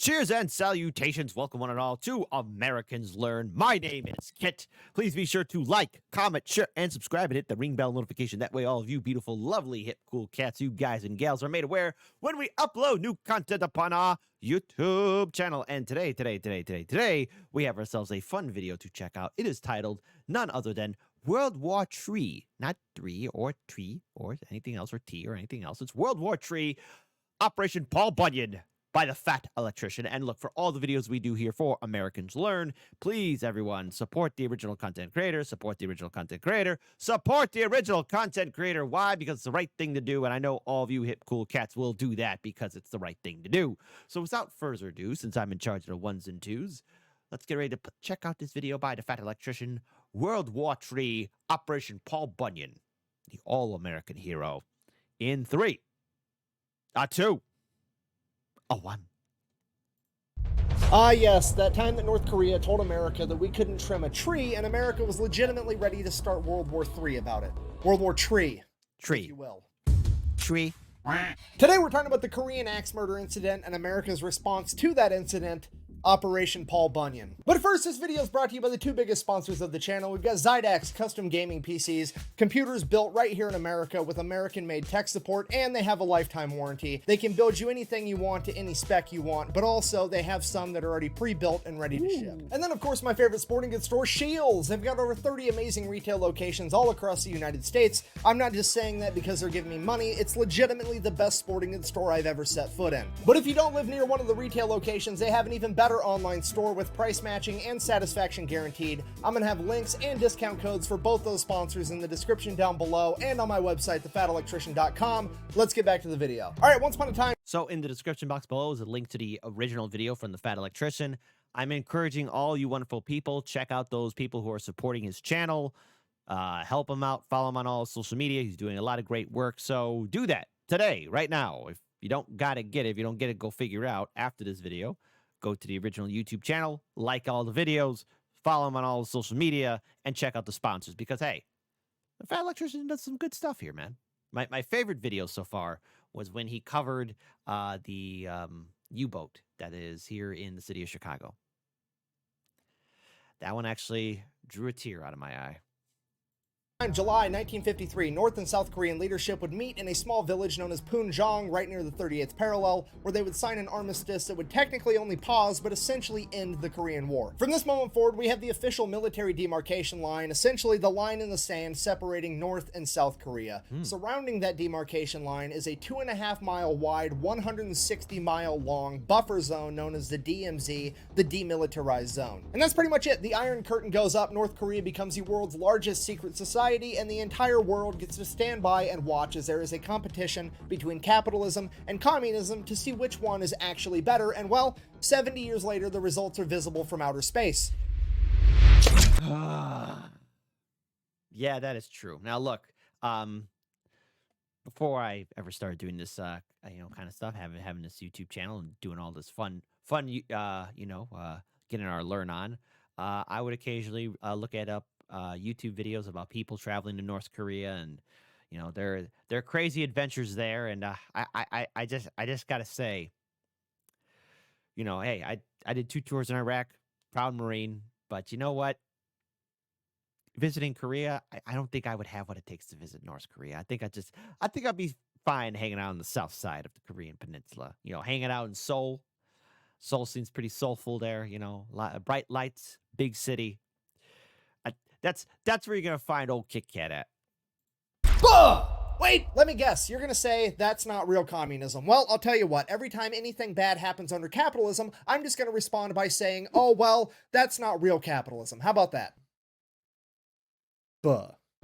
Cheers and salutations. Welcome one and all to Americans Learn. My name is Kit. Please be sure to like, comment, share, and subscribe and hit the ring bell notification. That way all of you beautiful, lovely, hip, cool cats, you guys and gals are made aware when we upload new content upon our YouTube channel. And today, we have ourselves a fun video to check out. It is titled none other than World War III. Not 3 or Tree or anything else or T or anything else. It's World War III, Operation Paul Bunyan, by the Fat Electrician. And look, for all the videos we do here for Americans Learn, please, everyone, support the original content creator, support the original content creator, support the original content creator. Why? Because it's the right thing to do, and I know all of you hip, cool cats will do that because it's the right thing to do. So without further ado, since I'm in charge of the ones and twos, let's get ready to check out this video by the Fat Electrician, World War III, Operation Paul Bunyan, the all-American hero, in 3, 2, a 1. Ah, yes, that time that North Korea told America that we couldn't trim a tree, and America was legitimately ready to start World War III about it. World War Tree, if you will. Tree. Today we're talking about the Korean axe murder incident and America's response to that incident, Operation Paul Bunyan. But first, this video is brought to you by the two biggest sponsors of the channel. We've got Zydax custom gaming PCs, computers built right here in America with American-made tech support, and they have a lifetime warranty. They can build you anything you want to any spec you want, but also they have some that are already pre-built and ready to ship. And then, of course, my favorite sporting goods store, Shields. They've got over 30 amazing retail locations all across the United States. I'm not just saying that because they're giving me money. It's legitimately the best sporting goods store I've ever set foot in. But if you don't live near one of the retail locations, they have an even better online store with price matching and satisfaction guaranteed. I'm gonna have links and discount codes for both those sponsors in the description down below and on my website, thefatelectrician.com. Let's get back to the video. All right, once upon a time. So in the description box below is a link to the original video from the Fat Electrician. I'm encouraging all you wonderful people, check out those people who are supporting his channel, help him out, follow him on all social media. He's doing a lot of great work, so do that today, right now. If you don't gotta get it, if you don't get it, go figure it out after this video. Go to the original YouTube channel, like all the videos, follow him on all the social media, and check out the sponsors. Because, hey, the Fat Electrician does some good stuff here, man. My favorite video so far was when he covered the U-boat that is here in the city of Chicago. That one actually drew a tear out of my eye. In July 1953, North and South Korean leadership would meet in a small village known as Punjong, right near the 38th parallel, where they would sign an armistice that would technically only pause, but essentially end the Korean War. From this moment forward, we have the official military demarcation line, essentially the line in the sand separating North and South Korea. Surrounding that demarcation line is a 2.5 mile wide, 160 mile long buffer zone known as the DMZ, the Demilitarized Zone. And that's pretty much it. The Iron Curtain goes up, North Korea becomes the world's largest secret society, and the entire world gets to stand by and watch as there is a competition between capitalism and communism to see which one is actually better. And well, 70 years later, the results are visible from outer space. Yeah, that is true. Now, look, before I ever started doing this, kind of stuff, having this YouTube channel and doing all this fun, getting our learn on, I would occasionally look at YouTube videos about people traveling to North Korea and, their crazy adventures there. And I just gotta say, hey, I did 2 tours in Iraq, proud Marine, but you know what? Visiting Korea, I don't think I would have what it takes to visit North Korea. I think I'd be fine hanging out on the south side of the Korean peninsula, hanging out in Seoul. Seoul seems pretty soulful there, bright lights, big city. That's where you're gonna find old Kit Kat at. Wait, let me guess. You're gonna say that's not real communism. Well, I'll tell you what. Every time anything bad happens under capitalism, I'm just gonna respond by saying, oh, well, that's not real capitalism. How about that?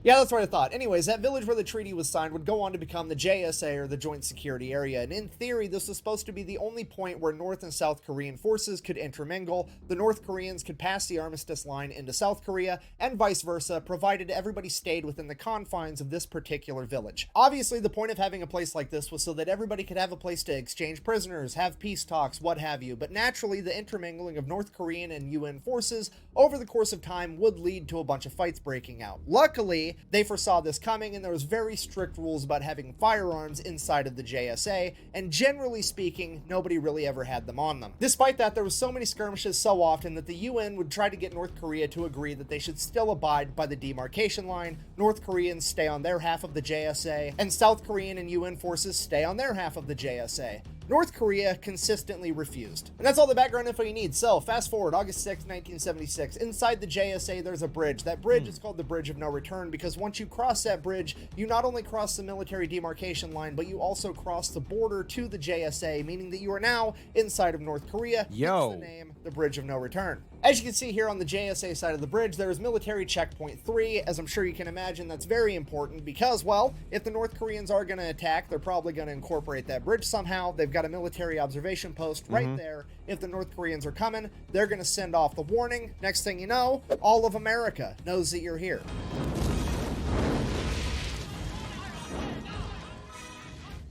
Yeah, that's what I thought. Anyways, that village where the treaty was signed would go on to become the JSA, or the Joint Security Area, and in theory, this was supposed to be the only point where North and South Korean forces could intermingle. The North Koreans could pass the armistice line into South Korea, and vice versa, provided everybody stayed within the confines of this particular village. Obviously, the point of having a place like this was so that everybody could have a place to exchange prisoners, have peace talks, what have you, but naturally, the intermingling of North Korean and UN forces over the course of time would lead to a bunch of fights breaking out. Luckily, Luckily, they foresaw this coming, and there was very strict rules about having firearms inside of the JSA, and generally speaking, nobody really ever had them on them. Despite that, there was so many skirmishes so often that the UN would try to get North Korea to agree that they should still abide by the demarcation line. North Koreans stay on their half of the JSA, and South Korean and UN forces stay on their half of the JSA. North Korea consistently refused. And that's all the background info you need. So, fast forward, August 6, 1976. Inside the JSA, there's a bridge. That bridge is called the Bridge of No Return because once you cross that bridge, you not only cross the military demarcation line, but you also cross the border to the JSA, meaning that you are now inside of North Korea. Yo. Hence the name, the Bridge of No Return. As you can see here on the JSA side of the bridge, there is military checkpoint 3. As I'm sure you can imagine, that's very important because, well, if the North Koreans are going to attack, they're probably going to incorporate that bridge somehow. They've got a military observation post right there. If the North Koreans are coming, they're going to send off the warning. Next thing you know, all of America knows that you're here.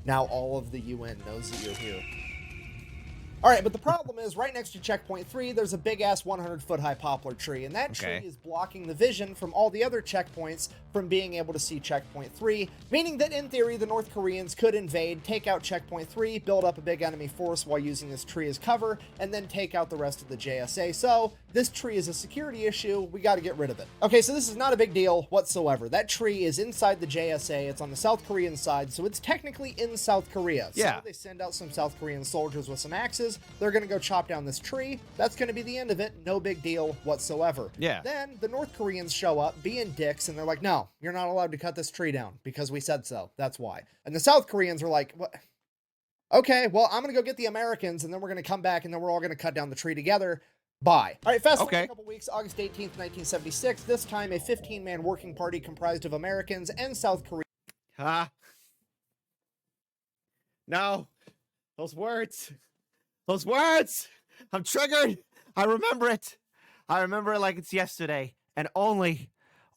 Now all of the UN knows that you're here. All right, but the problem is right next to checkpoint 3, there's a big-ass 100-foot-high poplar tree, and that tree is blocking the vision from all the other checkpoints from being able to see checkpoint 3, meaning that in theory, the North Koreans could invade, take out checkpoint 3, build up a big enemy force while using this tree as cover, and then take out the rest of the JSA. So this tree is a security issue. We got to get rid of it. Okay, so this is not a big deal whatsoever. That tree is inside the JSA. It's on the South Korean side, so it's technically in South Korea. So they send out some South Korean soldiers with some axes. They're going to go chop down this tree. That's going to be the end of it. No big deal whatsoever. Then the North Koreans show up being dicks, and they're like, no, you're not allowed to cut this tree down because we said so. That's why. And the South Koreans are like, what? Okay, well, I'm going to go get the Americans, and then we're going to come back, and then we're all going to cut down the tree together. Bye. All right, fast forward a couple weeks, August 18th, 1976. This time, a 15-man working party comprised of Americans and South Koreans. No. Those words. Those words! I'm triggered! I remember it! I remember it like it's yesterday. And only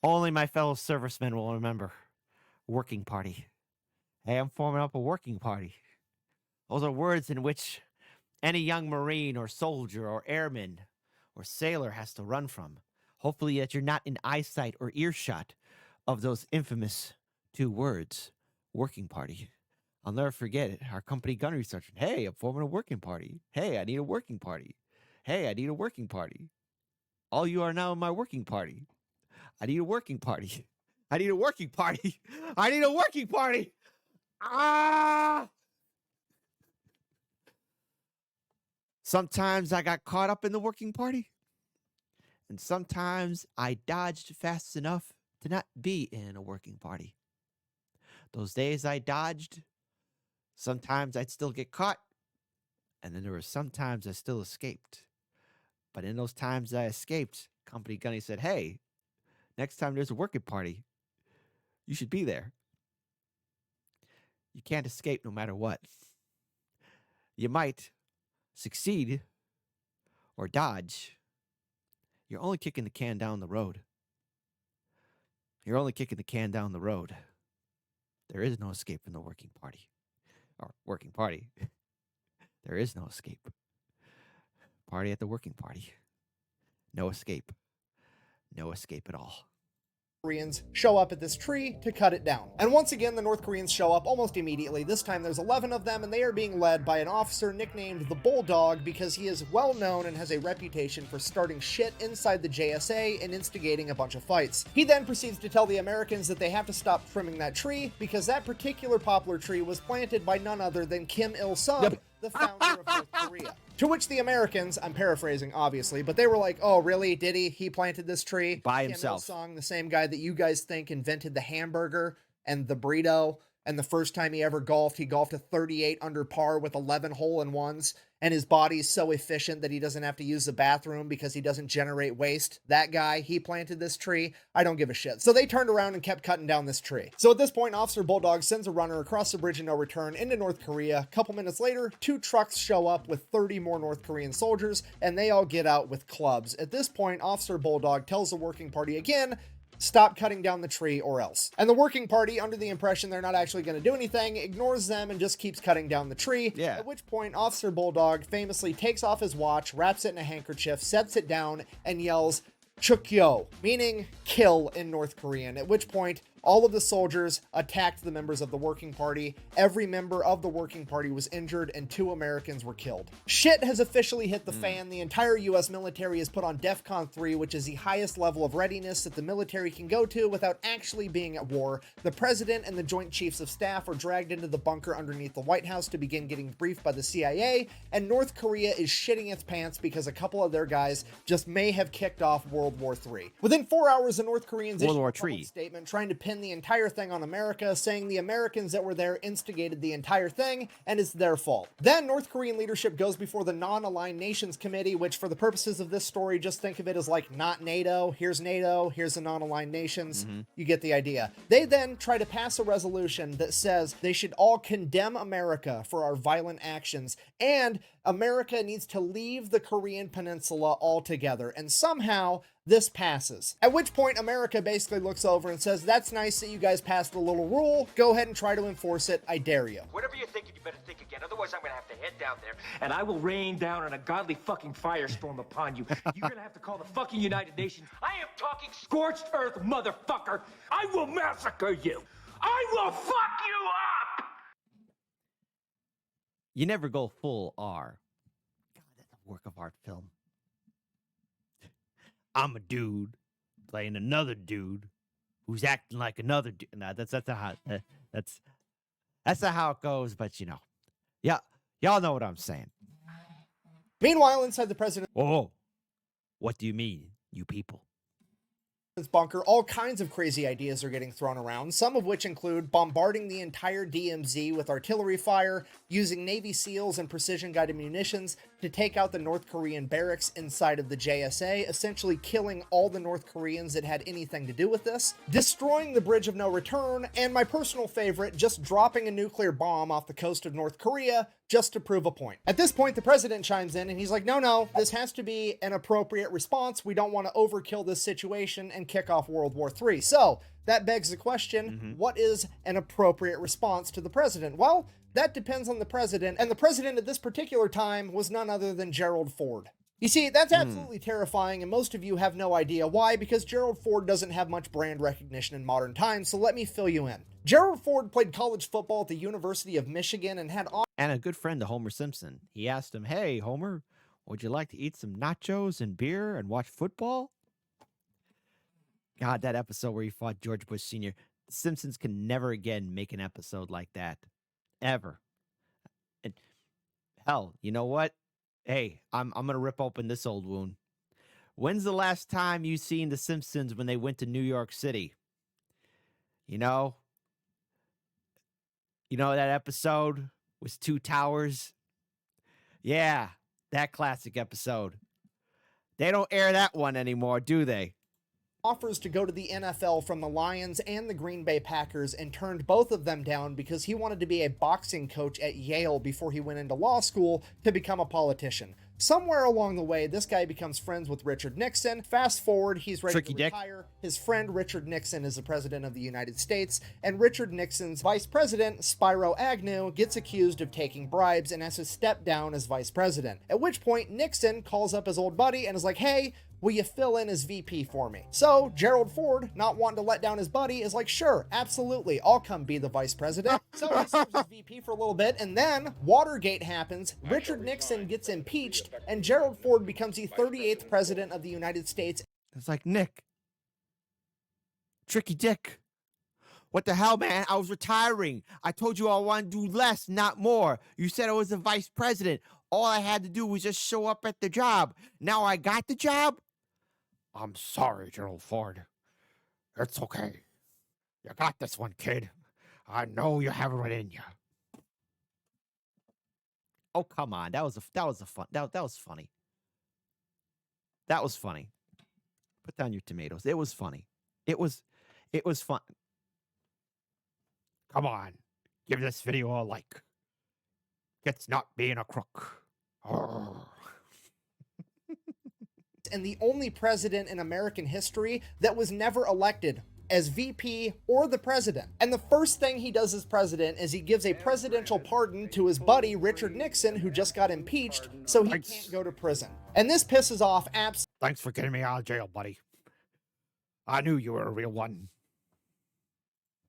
my fellow servicemen will remember. Working party. Hey, I'm forming up a working party. Those are words in which any young Marine or soldier or airman or sailor has to run from. Hopefully that you're not in eyesight or earshot of those infamous 2 words. Working party. I'll never forget it. Our company gunnery sergeant. Hey, I'm forming a working party. Hey, I need a working party. Hey, I need a working party. All you are now in my working party. I need a working party. I need a working party. I need a working party. Sometimes I got caught up in the working party. And sometimes I dodged fast enough to not be in a working party. Those days I dodged. Sometimes I'd still get caught, and then there were some times I still escaped. But in those times I escaped, company gunny said, hey, next time there's a working party, you should be there. You can't escape no matter what. You might succeed or dodge. You're only kicking the can down the road. You're only kicking the can down the road. There is no escape from the working party. Or working party. There is no escape. Party at the working party. No escape. No escape at all. Koreans show up at this tree to cut it down. And once again, the North Koreans show up almost immediately. This time there's 11 of them, and they are being led by an officer nicknamed the Bulldog because he is well known and has a reputation for starting shit inside the JSA and instigating a bunch of fights. He then proceeds to tell the Americans that they have to stop trimming that tree because that particular poplar tree was planted by none other than Kim Il-sung, the founder of North Korea. To which the Americans, I'm paraphrasing obviously, but they were like, oh really, did he? He planted this tree? By himself. Kim Il-sung, the same guy that you guys think invented the hamburger and the burrito, and the first time he ever golfed, he golfed a 38 under par with 11 hole-in-ones, and his body's so efficient that he doesn't have to use the bathroom because he doesn't generate waste. That guy, he planted this tree. I don't give a shit. So they turned around and kept cutting down this tree. So at this point, Officer Bulldog sends a runner across the bridge of no return into North Korea. A couple minutes later, 2 trucks show up with 30 more North Korean soldiers, and they all get out with clubs. At this point, Officer Bulldog tells the working party again, stop cutting down the tree or else. And the working party, under the impression they're not actually going to do anything, ignores them and just keeps cutting down the tree. At which point, Officer Bulldog famously takes off his watch, wraps it in a handkerchief, sets it down, and yells, Chukyo, meaning kill in North Korean, at which point all of the soldiers attacked the members of the Working Party. Every member of the Working Party was injured and 2 Americans were killed. Shit has officially hit the fan. The entire US military is put on DEFCON 3, which is the highest level of readiness that the military can go to without actually being at war. The president and the Joint Chiefs of Staff are dragged into the bunker underneath the White House to begin getting briefed by the CIA, and North Korea is shitting its pants because a couple of their guys just may have kicked off World War III. Within 4 hours, the North Koreans issued a public statement trying to pin the entire thing on America, saying the Americans that were there instigated the entire thing and it's their fault. Then North Korean leadership goes before the Non-Aligned Nations Committee, which for the purposes of this story, just think of it as like not NATO, here's the Non-Aligned Nations. You get the idea. They then try to pass a resolution that says they should all condemn America for our violent actions, and America needs to leave the Korean Peninsula altogether, and somehow this passes. At which point America basically looks over and says, that's nice that you guys passed a little rule, go ahead and try to enforce it, I dare you. Whatever you're thinking, you better think again, otherwise I'm gonna have to head down there and I will rain down an ungodly fucking firestorm upon you. You're gonna have to call the fucking United Nations. I am talking scorched earth, motherfucker. I will massacre you. I will fuck you up. You never go full R. God, that's a work of art film. I'm a dude playing another dude who's acting like another dude. Nah, that's not how that's not how it goes. But you know, yeah, y'all know what I'm saying. Meanwhile, inside the president's what do you mean, you people? bunker, all kinds of crazy ideas are getting thrown around, some of which include bombarding the entire DMZ with artillery fire, using Navy SEALs and precision-guided munitions to take out the North Korean barracks inside of the JSA, essentially killing all the North Koreans that had anything to do with this, destroying the Bridge of No Return, and my personal favorite, just dropping a nuclear bomb off the coast of North Korea just to prove a point. At this point, the president chimes in and he's like, no, this has to be an appropriate response. We don't want to overkill this situation and kick off World War III. So that begs the question, what is an appropriate response to the president? Well, that depends on the president, and the president at this particular time was none other than Gerald Ford. You see, that's absolutely terrifying, and most of you have no idea why, because Gerald Ford doesn't have much brand recognition in modern times, so let me fill you in. Gerald Ford played college football at the University of Michigan and had And a good friend to Homer Simpson. He asked him, hey, Homer, would you like to eat some nachos and beer and watch football? God, that episode where he fought George Bush Sr. The Simpsons can never again make an episode like that. Ever. And hell, you know what? Hey, I'm gonna rip open this old wound. When's the last time you seen the Simpsons when they went to New York City? You know that episode was Two Towers? Yeah, that classic episode. They don't air that one anymore, do they? Offers to go to the NFL from the Lions and the Green Bay Packers and turned both of them down because he wanted to be a boxing coach at Yale before he went into law school to become a politician. Somewhere along the way, this guy becomes friends with Richard Nixon. Fast forward, he's ready to retire. His friend Richard Nixon is the president of the United States, and Richard Nixon's vice president, Spiro Agnew, gets accused of taking bribes and has to step down as vice president. At which point, Nixon calls up his old buddy and is like, hey, will you fill in as VP for me? So Gerald Ford, not wanting to let down his buddy, is like, sure, absolutely, I'll come be the vice president. So he serves as VP for a little bit, and then Watergate happens, Richard Nixon gets impeached, and Gerald Ford becomes the 38th president of the United States. It's like, Nick. Tricky Dick. What the hell, man? I was retiring. I told you I wanted to do less, not more. You said I was the vice president. All I had to do was just show up at the job. Now I got the job? I'm sorry, Gerald Ford. It's okay. You got this one, kid. I know you have it in you. Oh, come on. That was funny. That was funny. Put down your tomatoes. It was funny. It was fun. Come on. Give this video a like. It's not being a crook. Oh. And the only president in American history that was never elected as VP or the president. And the first thing he does as president is he gives a presidential pardon to his buddy Richard Nixon, who just got impeached, so he can't go to prison. And this pisses off Thanks for getting me out of jail, buddy. I knew you were a real one.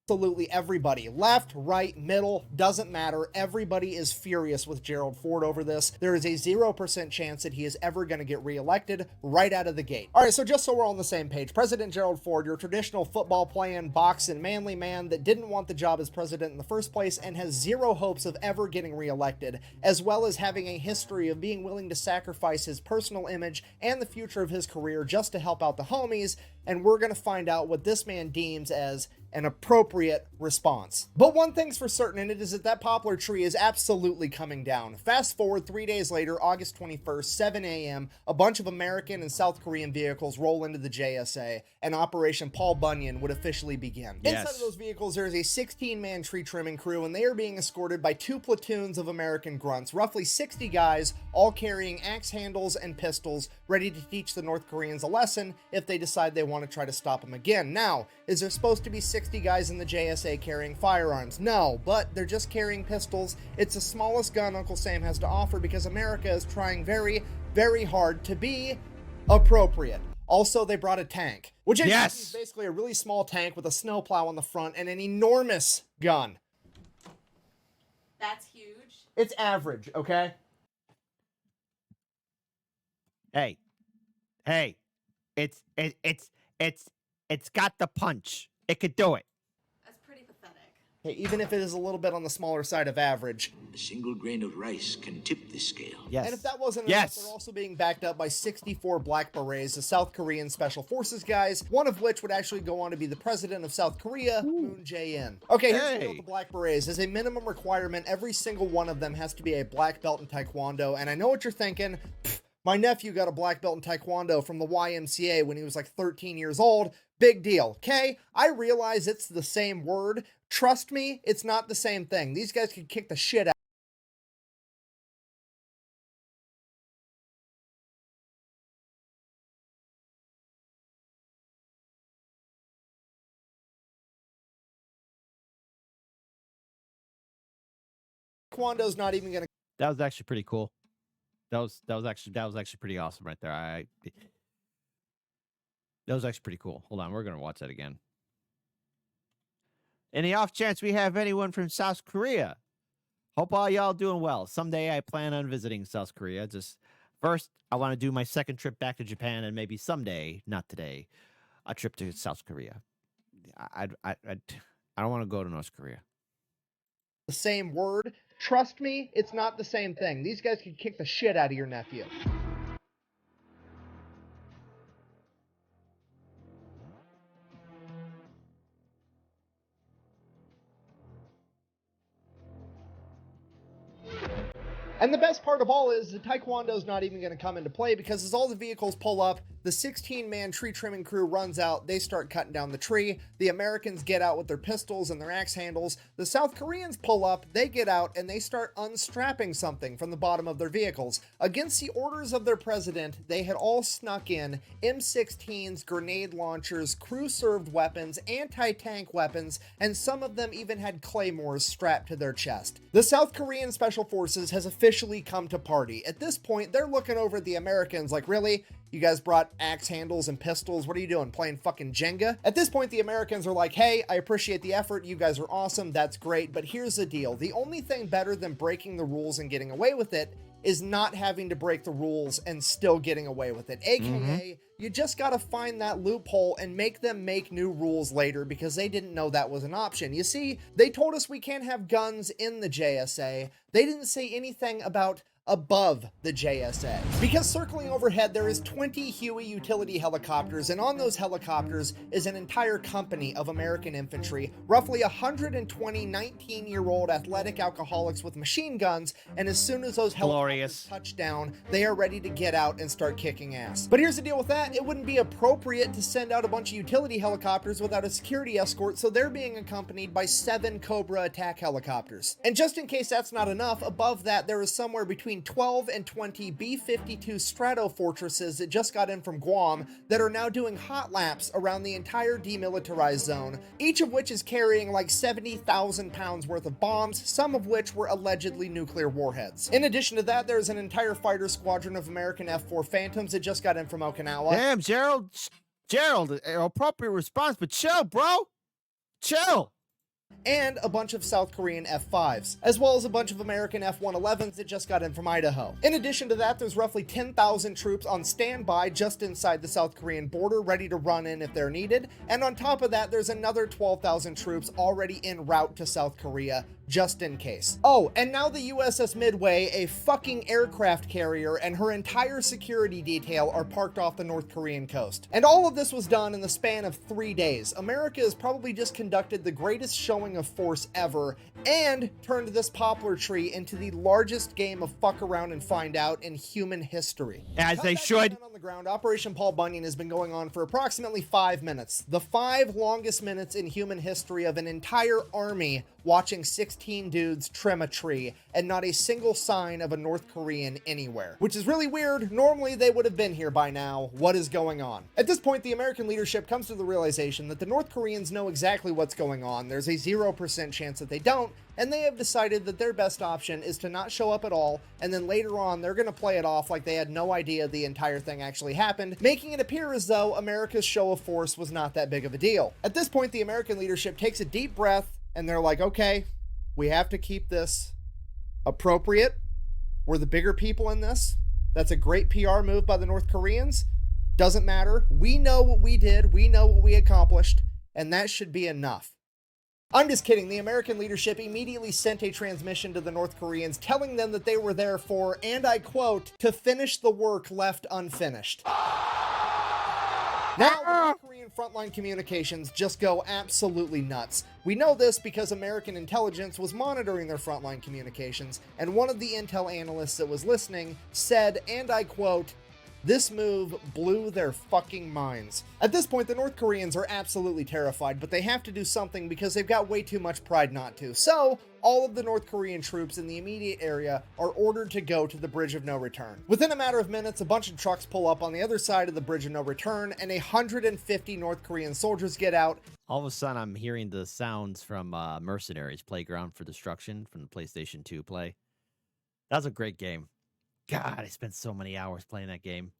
Absolutely everybody, left, right, middle, doesn't matter. Everybody is furious with Gerald Ford over this. There is a 0% chance that he is ever going to get reelected right out of the gate. All right, so just so we're all on the same page, President Gerald Ford, your traditional football playing, boxing, manly man that didn't want the job as president in the first place and has zero hopes of ever getting reelected, as well as having a history of being willing to sacrifice his personal image and the future of his career just to help out the homies. And we're going to find out what this man deems as an appropriate response. But one thing's for certain, and it is that poplar tree is absolutely coming down. Fast forward 3 days later, August 21st, 7 a.m., a bunch of American and South Korean vehicles roll into the JSA, and Operation Paul Bunyan would officially begin. Yes. Inside of those vehicles, there is a 16-man tree trimming crew, and they are being escorted by 2 platoons of American grunts, roughly 60 guys, all carrying axe handles and pistols, ready to teach the North Koreans a lesson if they decide they want to try to stop them again. Now, is there supposed to be 60 guys in the JSA carrying firearms? No, but they're just carrying pistols. It's the smallest gun Uncle Sam has to offer because America is trying very, very hard to be appropriate. Also, they brought a tank, which is basically a really small tank with a snowplow on the front and an enormous gun. That's huge. It's average, okay? Hey, it's got the punch. It could do it. That's pretty pathetic. Hey, even if it is a little bit on the smaller side of average. A single grain of rice can tip the scale. Yes. And if that wasn't enough, they're also being backed up by 64 Black Berets, the South Korean Special Forces guys, one of which would actually go on to be the president of South Korea, Moon Jae-in. Okay, here's the deal with the Black Berets. As a minimum requirement, every single one of them has to be a black belt in Taekwondo, and I know what you're thinking. My nephew got a black belt in Taekwondo from the YMCA when he was like 13 years old. Big deal, okay? I realize it's the same word. Trust me, it's not the same thing. These guys could kick the shit out. Taekwondo's not even gonna. That was actually pretty cool. That was actually pretty awesome right there. That was actually pretty cool. Hold on, we're gonna watch that again. Any off chance we have anyone from South Korea? Hope all y'all doing well. Someday I plan on visiting South Korea. Just first, I want to do my second trip back to Japan, and maybe someday, not today, a trip to South Korea. I don't want to go to North Korea. The same word. Trust me, it's not the same thing. These guys could kick the shit out of your nephew. And the best part of all is the Taekwondo's not even going to come into play because as all the vehicles pull up, the 16-man tree trimming crew runs out, they start cutting down the tree, the Americans get out with their pistols and their axe handles, the South Koreans pull up, they get out, and they start unstrapping something from the bottom of their vehicles. Against the orders of their president, they had all snuck in M16s, grenade launchers, crew-served weapons, anti-tank weapons, and some of them even had claymores strapped to their chest. The South Korean Special Forces has officially come to party. At this point, they're looking over at the Americans like, really? You guys brought axe handles and pistols? What are you doing, playing fucking Jenga? At this point, the Americans are like, hey, I appreciate the effort. You guys are awesome. That's great. But here's the deal. The only thing better than breaking the rules and getting away with it is not having to break the rules and still getting away with it. AKA, you just gotta find that loophole and make them make new rules later because they didn't know that was an option. You see, they told us we can't have guns in the JSA. They didn't say anything about above the JSA. Because circling overhead, there is 20 Huey utility helicopters, and on those helicopters is an entire company of American infantry, roughly 120 19-year-old athletic alcoholics with machine guns, and as soon as those helicopters touch down, they are ready to get out and start kicking ass. But here's the deal with that. It wouldn't be appropriate to send out a bunch of utility helicopters without a security escort, so they're being accompanied by 7 Cobra attack helicopters. And just in case that's not enough, above that there is somewhere between 12 and 20 B-52 Strato Fortresses that just got in from Guam that are now doing hot laps around the entire demilitarized zone, each of which is carrying like 70,000 pounds worth of bombs, some of which were allegedly nuclear warheads. In addition to that, there's an entire fighter squadron of American F-4 Phantoms that just got in from Okinawa. Damn, Gerald, Gerald, appropriate response, but chill, bro. Chill. And a bunch of South Korean F-5s, as well as a bunch of American F-111s that just got in from Idaho. In addition to that, there's roughly 10,000 troops on standby just inside the South Korean border, ready to run in if they're needed. And on top of that, there's another 12,000 troops already en route to South Korea, just in case. Oh, and now the USS Midway, a fucking aircraft carrier, and her entire security detail are parked off the North Korean coast. And all of this was done in the span of 3 days. America has probably just conducted the greatest showing of force ever, and turned this poplar tree into the largest game of fuck around and find out in human history. As they should. On the ground, Operation Paul Bunyan has been going on for approximately 5 minutes. The 5 longest minutes in human history of an entire army watching 16 dudes trim a tree, and not a single sign of a North Korean anywhere. Which is really weird. Normally they would have been here by now. What is going on? At this point, the American leadership comes to the realization that the North Koreans know exactly what's going on. There's a 0% chance that they don't, and they have decided that their best option is to not show up at all, and then later on they're going to play it off like they had no idea the entire thing actually happened, making it appear as though America's show of force was not that big of a deal. At this point, the American leadership takes a deep breath, and they're like, okay, we have to keep this appropriate. We're the bigger people in this. That's a great PR move by the North Koreans. Doesn't matter. We know what we did. We know what we accomplished, and that should be enough. I'm just kidding. The American leadership immediately sent a transmission to the North Koreans telling them that they were there for, and I quote, to finish the work left unfinished. Now, the North Korean frontline communications just go absolutely nuts. We know this because American intelligence was monitoring their frontline communications, and one of the intel analysts that was listening said, and I quote, "This move blew their fucking minds." At this point, the North Koreans are absolutely terrified, but they have to do something because they've got way too much pride not to. So, all of the North Korean troops in the immediate area are ordered to go to the Bridge of No Return. Within a matter of minutes, a bunch of trucks pull up on the other side of the Bridge of No Return, and 150 North Korean soldiers get out. All of a sudden, I'm hearing the sounds from Mercenaries Playground for Destruction from the PlayStation 2 play. That was a great game. God, I spent so many hours playing that game.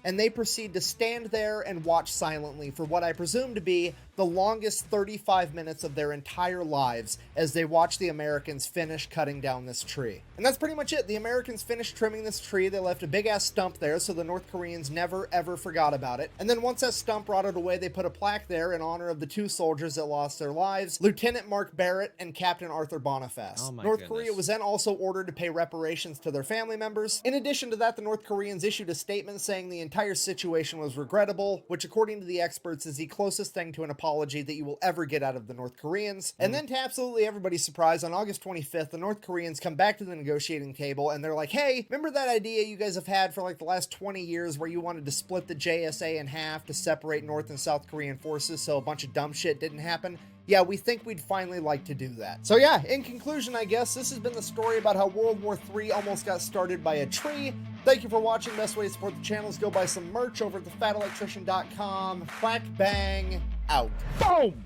And they proceed to stand there and watch silently for what I presume to be the longest 35 minutes of their entire lives as they watch the Americans finish cutting down this tree. And that's pretty much it. The Americans finished trimming this tree. They left a big-ass stump there, so the North Koreans never, ever forgot about it. And then once that stump rotted away, they put a plaque there in honor of the 2 soldiers that lost their lives, Lieutenant Mark Barrett and Captain Arthur Boniface. Oh my North goodness. Korea was then also ordered to pay reparations to their family members. In addition to that, the North Koreans issued a statement saying the entire situation was regrettable, which according to the experts is the closest thing to an apology that you will ever get out of the North Koreans. And then to absolutely everybody's surprise, on August 25th, the North Koreans come back to the negotiating table and they're like, hey, remember that idea you guys have had for like the last 20 years where you wanted to split the JSA in half to separate North and South Korean forces so a bunch of dumb shit didn't happen? Yeah, we think we'd finally like to do that. So yeah, in conclusion, I guess, this has been the story about how World War III almost got started by a tree. Thank you for watching. Best way to support the channel is go buy some merch over at thefatelectrician.com. Quack bang, out. Boom!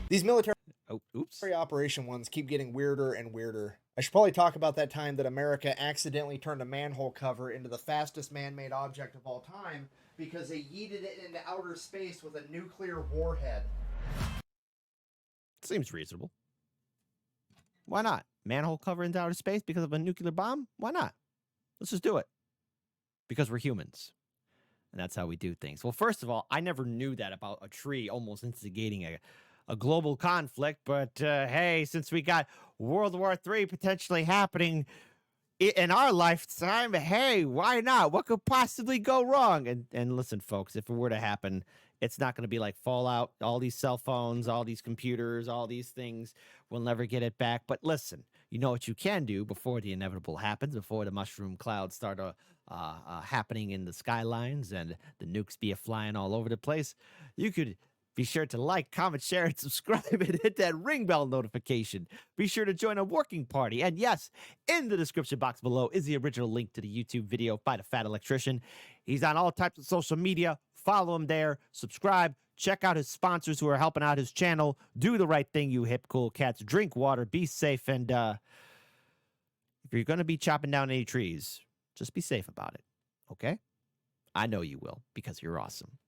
These military Oh, oops. operation ones keep getting weirder and weirder. I should probably talk about that time that America accidentally turned a manhole cover into the fastest man-made object of all time because they yeeted it into outer space with a nuclear warhead. Seems reasonable. Why not? Manhole cover into outer space because of a nuclear bomb? Why not? Let's just do it. Because we're humans. And that's how we do things. Well, first of all, I never knew that about a tree almost instigating a global conflict. But hey, since we got World War III potentially happening in our lifetime, hey, why not? What could possibly go wrong? And listen, folks, if it were to happen, it's not going to be like Fallout, all these cell phones, all these computers, all these things. We'll never get it back. But listen, you know what you can do before the inevitable happens, before the mushroom clouds start happening in the skylines and the nukes be flying all over the place. You could be sure to like, comment, share, and subscribe, and hit that ring bell notification. Be sure to join a working party. And yes, in the description box below is the original link to the YouTube video by the Fat Electrician. He's on all types of social media. Follow him there. Subscribe. Check out his sponsors who are helping out his channel. Do the right thing, you hip, cool cats. Drink water. Be safe. And if you're going to be chopping down any trees, just be safe about it. Okay? I know you will because you're awesome.